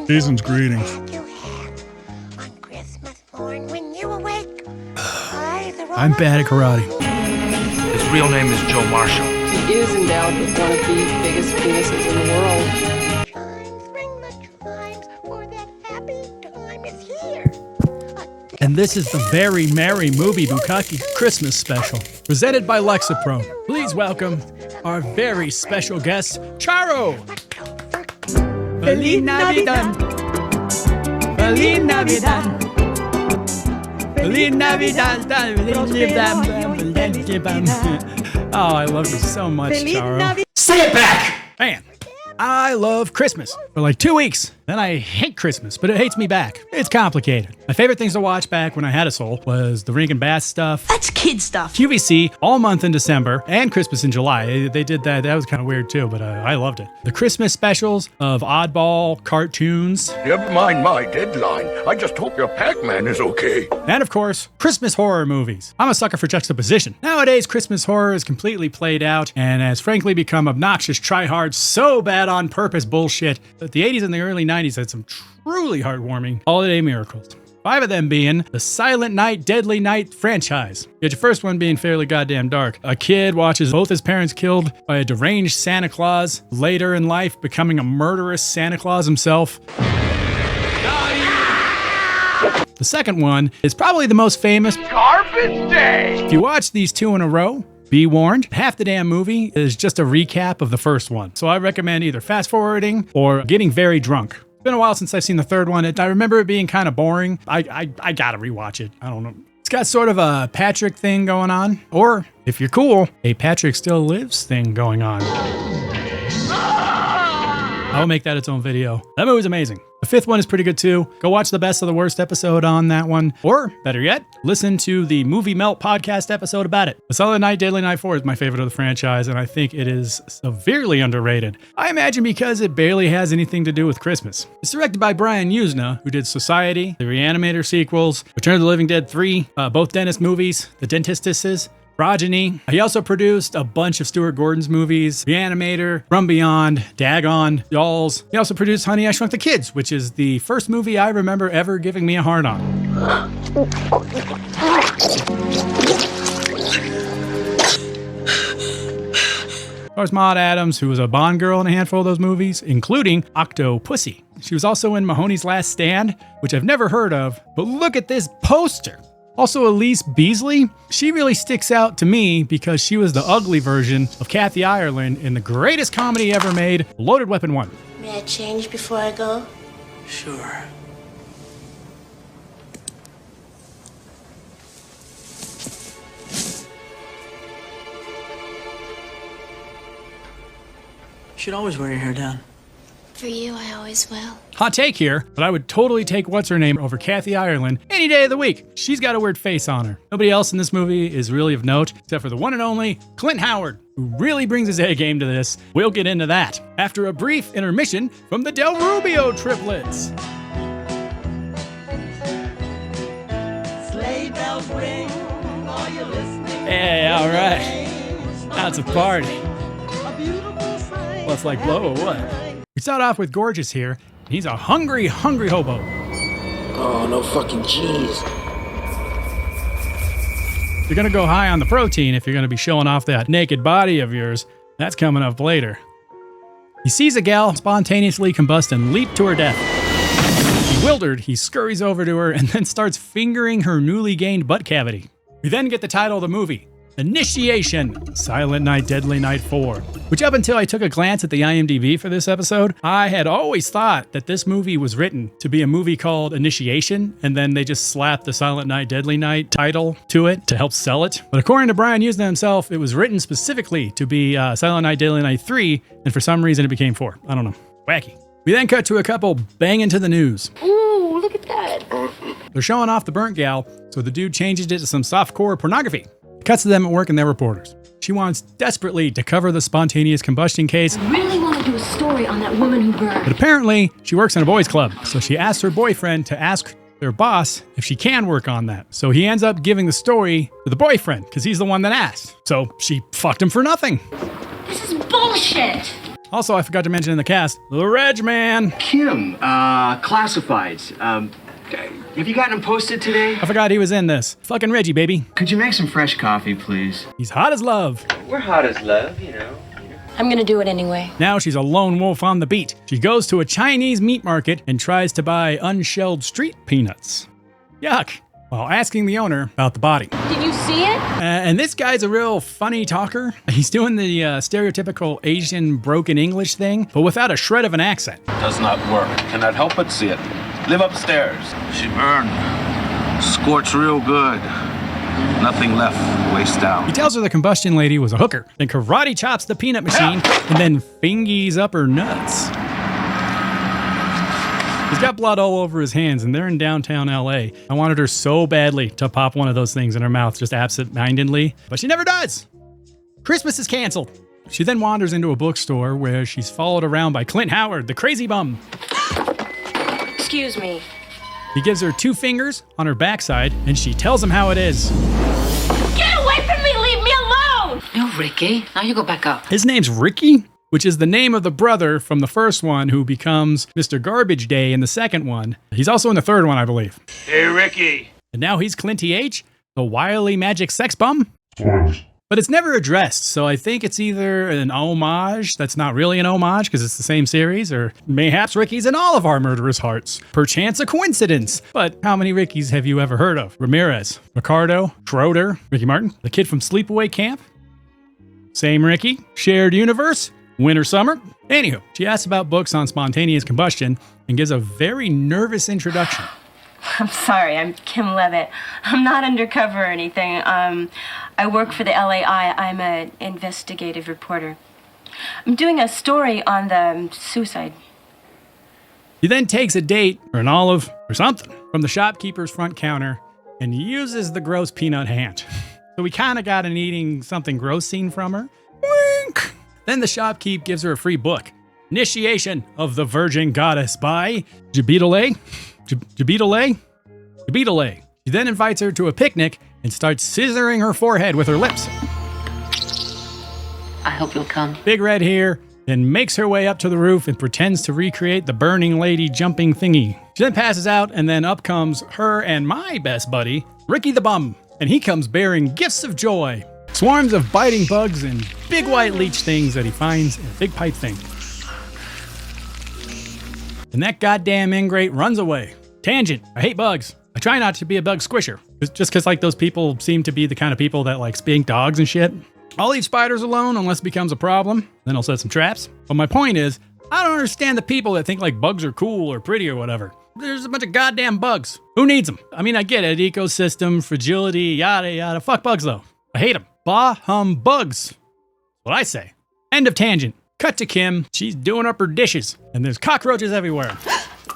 Season's greetings. I'm bad at karate. His real name is Joe Marshall. He is endowed with one of the biggest penises in the world. And this is the Very Merry Movie Bukkake Christmas Special, presented by Lexapro. Please welcome our very special guest, Charo. Feliz Navidad. Feliz Navidad. Feliz Navidad. Oh, I love you so much, Charo. Say it back! Man, I love Christmas for like 2 weeks. Then I hate Christmas, but it hates me back. It's complicated. My favorite things to watch back when I had a soul was the Rankin Bass stuff. That's kid stuff. QVC all month in December and Christmas in July. They did that. That was kind of weird too, but I loved it. The Christmas specials of oddball cartoons. Never mind my deadline. I just hope your Pac-Man is okay. And of course, Christmas horror movies. I'm a sucker for juxtaposition. Nowadays, Christmas horror is completely played out and has frankly become obnoxious, try-hard, so bad on purpose bullshit. But the 80s and the early 90s had some truly heartwarming holiday miracles. 5 of them being the Silent Night, Deadly Night franchise. You had your first one being fairly goddamn dark. A kid watches both his parents killed by a deranged Santa Claus, later in life becoming a murderous Santa Claus himself. The second one is probably the most famous. Garbage Day! If you watch these 2 in a row, be warned, half the damn movie is just a recap of the first one. So I recommend either fast forwarding or getting very drunk. It's been a while since I've seen the third one. I remember it being kind of boring. I gotta rewatch it. I don't know. It's got sort of a Patrick thing going on. Or, if you're cool, a Patrick Still Lives thing going on. I'll make that its own video. That movie's amazing. The 5th one is pretty good too. Go watch the Best of the Worst episode on that one. Or, better yet, listen to the Movie Melt podcast episode about it. The Silent Night, Deadly Night 4 is my favorite of the franchise, and I think it is severely underrated. I imagine because it barely has anything to do with Christmas. It's directed by Brian Yuzna, who did Society, the Reanimator sequels, Return of the Living Dead 3, both dentist movies, The Dentistuses, Progeny. He also produced a bunch of Stuart Gordon's movies, Reanimator, From Beyond, Dagon, Dolls. He also produced Honey, I Shrunk the Kids, which is the first movie I remember ever giving me a hard-on. There's Maud Adams, who was a Bond girl in a handful of those movies, including Octopussy. She was also in Mahoney's Last Stand, which I've never heard of, but look at this poster. Also, Elise Beasley, she really sticks out to me because she was the ugly version of Kathy Ireland in the greatest comedy ever made, Loaded Weapon 1. May I change before I go? Sure. You should always wear your hair down. For you, I always will. Hot take here, but I would totally take What's-Her-Name over Kathy Ireland any day of the week. She's got a weird face on her. Nobody else in this movie is really of note, except for the one and only Clint Howard, who really brings his A game to this. We'll get into that after a brief intermission from the Del Rubio triplets. Sleigh bells ring, are you listening? Hey, all right. Now it's a party. What's like blow or what? We start off with Gorgeous here. He's a hungry, hungry hobo. Oh, no fucking cheese. You're gonna go high on the protein if you're gonna be showing off that naked body of yours. That's coming up later. He sees a gal spontaneously combust and leap to her death. Bewildered, he scurries over to her and then starts fingering her newly gained butt cavity. We then get the title of the movie, Initiation, Silent Night, Deadly Night 4, which up until I took a glance at the IMDb for this episode, I had always thought that this movie was written to be a movie called Initiation, and then they just slapped the Silent Night, Deadly Night title to it to help sell it. But according to Brian Yuzna himself, it was written specifically to be Silent Night, Deadly Night 3, and for some reason it became 4. I don't know. Wacky. We then cut to a couple banging to the news. Ooh, look at that. They're showing off the burnt gal, so the dude changes it to some softcore pornography. Cuts to them at work and they're reporters. She wants desperately to cover the spontaneous combustion case. I really want to do a story on that woman who burned. But apparently, she works in a boys' club, so she asks her boyfriend to ask their boss if she can work on that. So he ends up giving the story to the boyfriend, because he's the one that asked. So she fucked him for nothing. This is bullshit. Also, I forgot to mention in the cast, the Reg Man. Kim, classifieds. Have you gotten them posted today? I forgot he was in this. Fucking Reggie, baby. Could you make some fresh coffee, please? He's hot as love. We're hot as love, you know. I'm gonna do it anyway. Now she's a lone wolf on the beat. She goes to a Chinese meat market and tries to buy unshelled street peanuts. Yuck. While asking the owner about the body. Did you see it? And this guy's a real funny talker. He's doing the stereotypical Asian broken English thing, but without a shred of an accent. Does not work. Cannot help but see it. Live upstairs. She burned. Scorched real good. Nothing left. Waste down. He tells her the combustion lady was a hooker, then karate chops the peanut machine, and then fingies up her nuts. He's got blood all over his hands, and they're in downtown LA. I wanted her so badly to pop one of those things in her mouth, just absent-mindedly, but she never does. Christmas is canceled. She then wanders into a bookstore where she's followed around by Clint Howard, the crazy bum. Excuse me. He gives her 2 fingers on her backside, and she tells him how it is. Get away from me! Leave me alone! No, Ricky. Now you go back up. His name's Ricky, which is the name of the brother from the first one who becomes Mr. Garbage Day in the second one. He's also in the third one, I believe. Hey, Ricky. And now he's Clinty H, the wily magic sex bum. But it's never addressed, so I think it's either an homage that's not really an homage because it's the same series, or mayhaps Ricky's in all of our murderers' hearts. Perchance a coincidence. But how many Rickys have you ever heard of? Ramirez, Ricardo, Schroeder, Ricky Martin, the kid from Sleepaway Camp? Same Ricky, shared universe, winter, summer. Anywho, she asks about books on spontaneous combustion and gives a very nervous introduction. I'm sorry, I'm Kim Levitt. I'm not undercover or anything. I work for the LAI. I'm an investigative reporter. I'm doing a story on the suicide. He then takes a date, or an olive, or something, from the shopkeeper's front counter and uses the gross peanut hand. So we kind of got an eating something gross scene from her. Wink! Then the shopkeep gives her a free book, Initiation of the Virgin Goddess by Jabidale. Jabidale. She then invites her to a picnic and starts scissoring her forehead with her lips. I hope you'll come. Big Red here, then makes her way up to the roof and pretends to recreate the burning lady jumping thingy. She then passes out, and then up comes her and my best buddy, Ricky the Bum, and he comes bearing gifts of joy. Swarms of biting bugs and big white leech things that he finds in a big pipe thing. And that goddamn ingrate runs away. Tangent. I hate bugs. I try not to be a bug squisher. Just because like those people seem to be the kind of people that like spank dogs and shit. I'll leave spiders alone unless it becomes a problem. Then I'll set some traps. But my point is, I don't understand the people that think like bugs are cool or pretty or whatever. There's a bunch of goddamn bugs. Who needs them? I mean, I get it. Ecosystem, fragility, yada yada. Fuck bugs though. I hate them. Bah hum bugs. What I say. End of tangent. Cut to Kim. She's doing up her dishes. And there's cockroaches everywhere.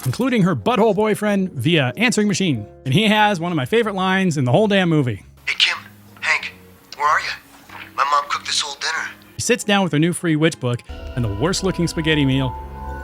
Including her butthole boyfriend via answering machine. And he has one of my favorite lines in the whole damn movie. Hey Kim, Hank, where are you? My mom cooked this whole dinner. He sits down with a new free witch book and the worst looking spaghetti meal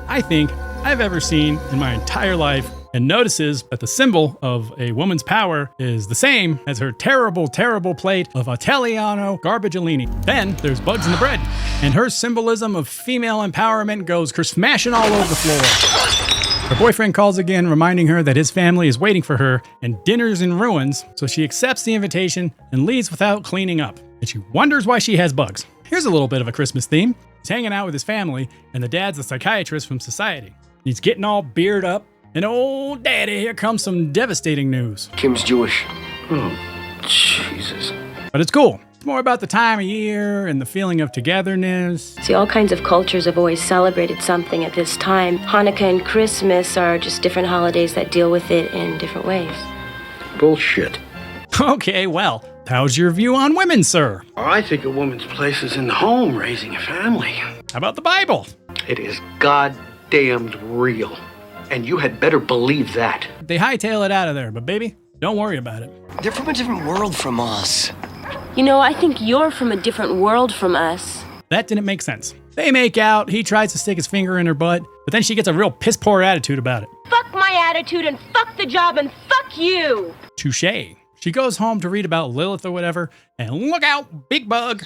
I think I've ever seen in my entire life, and notices that the symbol of a woman's power is the same as her terrible, terrible plate of Italiano garbagiolini. Then there's bugs in the bread, and her symbolism of female empowerment goes smashing all over the floor. Her boyfriend calls again, reminding her that his family is waiting for her and dinner's in ruins, so she accepts the invitation and leaves without cleaning up. And she wonders why she has bugs. Here's a little bit of a Christmas theme. He's hanging out with his family, and the dad's a psychiatrist from Society. He's getting all beard up, and oh, daddy, here comes some devastating news. Kim's Jewish. Oh, Jesus. But it's cool. It's more about the time of year and the feeling of togetherness. See, all kinds of cultures have always celebrated something at this time. Hanukkah and Christmas are just different holidays that deal with it in different ways. Bullshit. Okay, well, how's your view on women, sir? I think a woman's place is in the home, raising a family. How about the Bible? It is goddamned real. And you had better believe that. They hightail it out of there, but baby, don't worry about it. They're from a different world from us. You know, I think you're from a different world from us. That didn't make sense. They make out, he tries to stick his finger in her butt, but then she gets a real piss-poor attitude about it. Fuck my attitude and fuck the job and fuck you! Touché. She goes home to read about Lilith or whatever, and look out, big bug.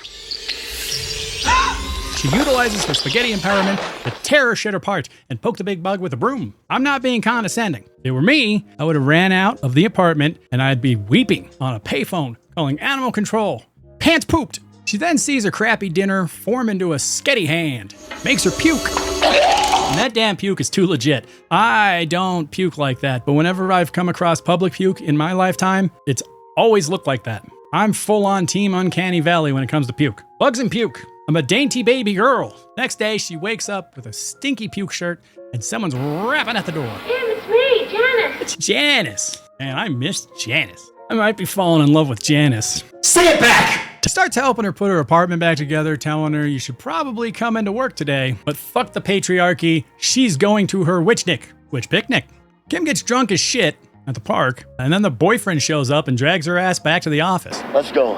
She utilizes her spaghetti empowerment to tear her shit apart and poke the big bug with a broom. I'm not being condescending. If it were me, I would have ran out of the apartment and I'd be weeping on a payphone, calling animal control. Pants pooped. She then sees her crappy dinner form into a sketty hand. Makes her puke. And that damn puke is too legit. I don't puke like that, but whenever I've come across public puke in my lifetime, it's always looked like that. I'm full on team Uncanny Valley when it comes to puke. Bugs and puke. I'm a dainty baby girl. Next day, she wakes up with a stinky puke shirt and someone's rapping at the door. Tim, it's me, Janice. It's Janice. Man, I miss Janice. I might be falling in love with Janice. Say it back! Starts helping her put her apartment back together, telling her you should probably come into work today, but fuck the patriarchy, she's going to her witch picnic. Kim gets drunk as shit at the park, and then the boyfriend shows up and drags her ass back to the office. Let's go.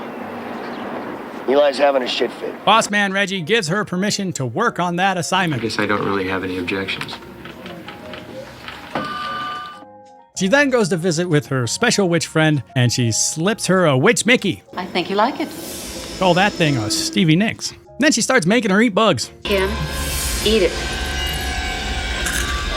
Eli's having a shit fit. Boss man Reggie gives her permission to work on that assignment. I guess I don't really have any objections. She then goes to visit with her special witch friend, and she slips her a witch Mickey. I think you like it. Call that thing a Stevie Nicks. Then she starts making her eat bugs. Kim, eat it.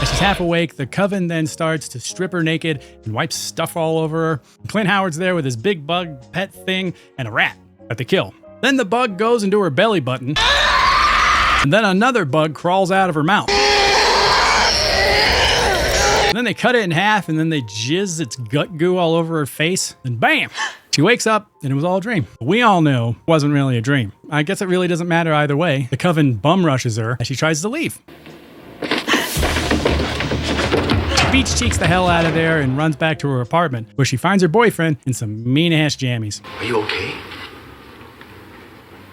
As she's half awake, the coven then starts to strip her naked and wipes stuff all over her. Clint Howard's there with his big bug pet thing and a rat that they kill. Then the bug goes into her belly button, and then another bug crawls out of her mouth. And then they cut it in half, and then they jizz its gut goo all over her face, and bam! She wakes up, and it was all a dream. We all knew it wasn't really a dream. I guess it really doesn't matter either way. The coven bum rushes her as she tries to leave. She beach cheeks the hell out of there and runs back to her apartment, where she finds her boyfriend in some mean-ass jammies. Are you okay?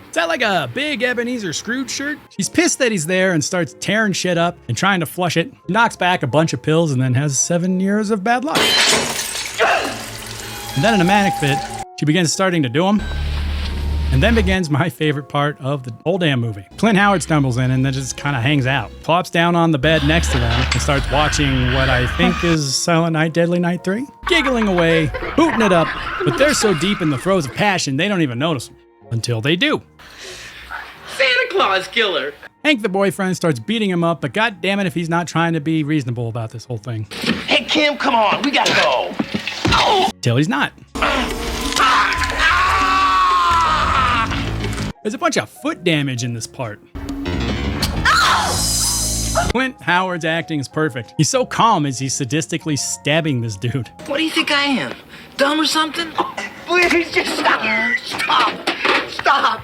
Is that like a big Ebenezer Scrooge shirt? She's pissed that he's there and starts tearing shit up and trying to flush it. She knocks back a bunch of pills and then has 7 years of bad luck. And then in a manic fit, she begins starting to do them. And then begins my favorite part of the whole damn movie. Clint Howard stumbles in and then just kind of hangs out. Plops down on the bed next to them and starts watching what I think is Silent Night, Deadly Night 3. Giggling away, hooting it up, but they're so deep in the throes of passion they don't even notice them. Until they do. Santa Claus killer. Hank, the boyfriend, starts beating him up, but god damn it if he's not trying to be reasonable about this whole thing. Hey, Kim, come on. We gotta go. Till he's not. There's a bunch of foot damage in this part. Clint Howard's acting is perfect. He's so calm as he's sadistically stabbing this dude. What do you think I am? Dumb or something? Please, just stop. Stop.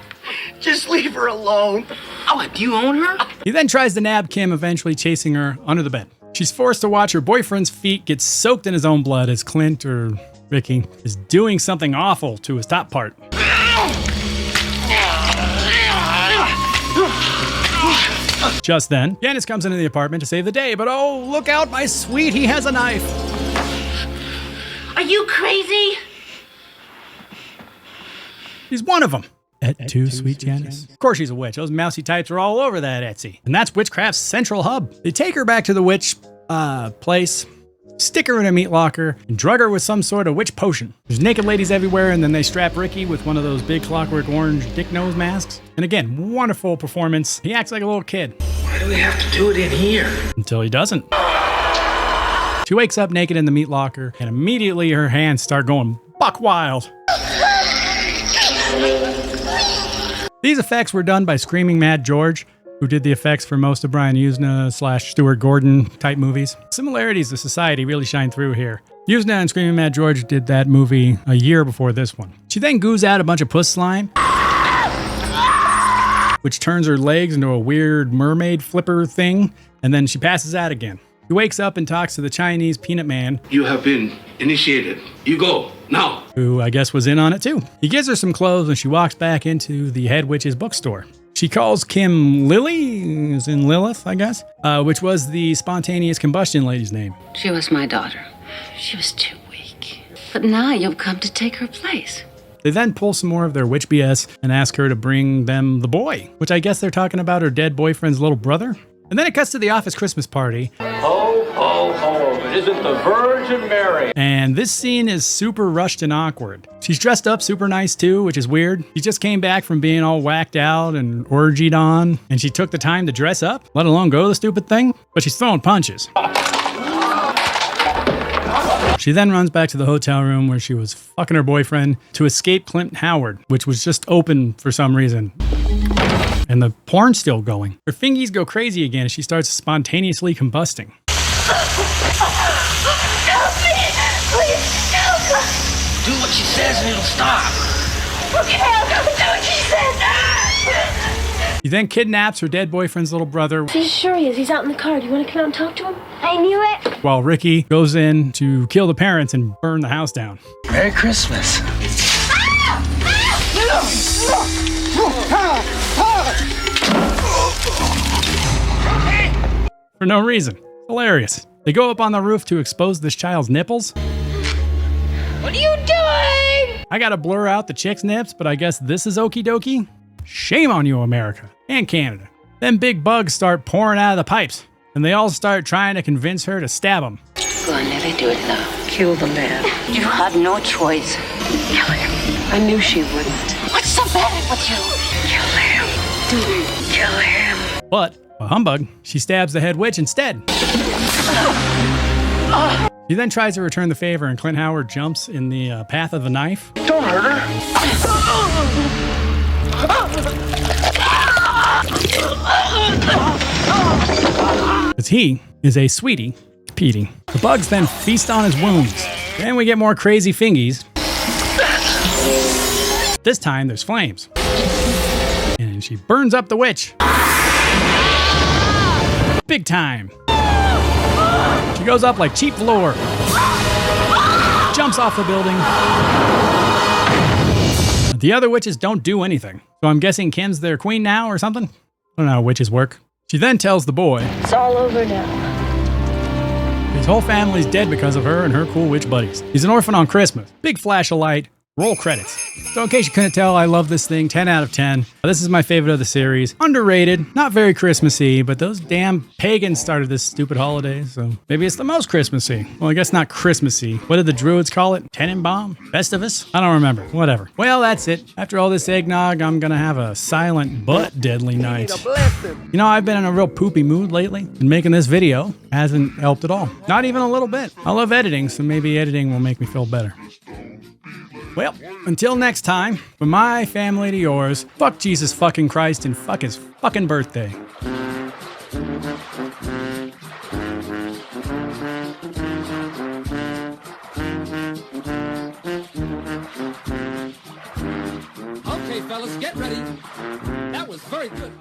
Just leave her alone. Oh, do you own her? He then tries to nab Kim, eventually chasing her under the bed. She's forced to watch her boyfriend's feet get soaked in his own blood as Clint, or Ricky, is doing something awful to his top part. Just then, Janice comes into the apartment to save the day, but oh, look out, my sweet, he has a knife. Are you crazy? He's one of them. Et tu, sweet Janice. Of course she's a witch. Those mousy types are all over that Etsy. And that's Witchcraft's central hub. They take her back to the witch place, stick her in a meat locker, and drug her with some sort of witch potion. There's naked ladies everywhere, and then they strap Ricky with one of those big clockwork orange dick nose masks. And again, wonderful performance. He acts like a little kid. Why do we have to do it in here? Until he doesn't. She wakes up naked in the meat locker, and immediately her hands start going buck wild. These effects were done by Screaming Mad George, who did the effects for most of Brian Yuzna / Stuart Gordon type movies. Similarities to Society really shine through here. Yuzna and Screaming Mad George did that movie a year before this one. She then goos out a bunch of puss slime, which turns her legs into a weird mermaid flipper thing, and then she passes out again. He wakes up and talks to the Chinese peanut man. You have been initiated. You go, now. Who I guess was in on it too. He gives her some clothes and she walks back into the head witch's bookstore. She calls Kim Lily, as in Lilith, I guess, which was the spontaneous combustion lady's name. She was my daughter. She was too weak. But now you've come to take her place. They then pull some more of their witch BS and ask her to bring them the boy, which I guess they're talking about her dead boyfriend's little brother. And then it cuts to the office Christmas party. Ho, ho, ho. It isn't the Virgin Mary. And this scene is super rushed and awkward. She's dressed up super nice too, which is weird. She just came back from being all whacked out and orgied on, and she took the time to dress up, let alone go to the stupid thing. But she's throwing punches. She then runs back to the hotel room where she was fucking her boyfriend to escape Clint Howard, which was just open for some reason. And the porn's still going. Her fingies go crazy again as she starts spontaneously combusting. Help me! Please, help me! Do what she says and it'll stop. Okay, I'll do what she says. He then kidnaps her dead boyfriend's little brother. He's sure he is. He's out in the car. Do you want to come out and talk to him? I knew it. While Ricky goes in to kill the parents and burn the house down. Merry Christmas. For no reason. Hilarious. They go up on the roof to expose this child's nipples. What are you doing? I gotta blur out the chick's nips, but I guess this is okie dokie. Shame on you, America and Canada. Then big bugs start pouring out of the pipes, and they all start trying to convince her to stab them. Go on, never do it, love. Kill the man. You have no choice. Kill him. I knew she wouldn't. What's so bad with you? Kill him. Kill him. But, a humbug, she stabs the head witch instead. She then tries to return the favor, and Clint Howard jumps in the path of the knife. Don't hurt her. Because he is a sweetie, Petey. The bugs then feast on his wounds. Then we get more crazy fingies. This time there's flames. And she burns up the witch. Big time. She goes up like cheap floor. Jumps off the building. The other witches don't do anything. So I'm guessing Kim's their queen now or something? I don't know how witches work. She then tells the boy It's all over now. his whole family's dead because of her and her cool witch buddies. He's an orphan on Christmas. Big flash of light. Roll credits. So in case you couldn't tell, I love this thing. 10 out of 10. This is my favorite of the series. Underrated. Not very Christmassy, but those damn pagans started this stupid holiday, so maybe it's the most Christmassy. Well, I guess not Christmassy. What did the Druids call it? Tenenbaum? Festivus? I don't remember. Whatever. Well, that's it. After all this eggnog, I'm gonna have a silent but deadly night. You know, I've been in a real poopy mood lately, and making this video hasn't helped at all. Not even a little bit. I love editing, so maybe editing will make me feel better. Well, until next time, from my family to yours, fuck Jesus fucking Christ and fuck his fucking birthday. Okay, fellas, get ready. That was very good.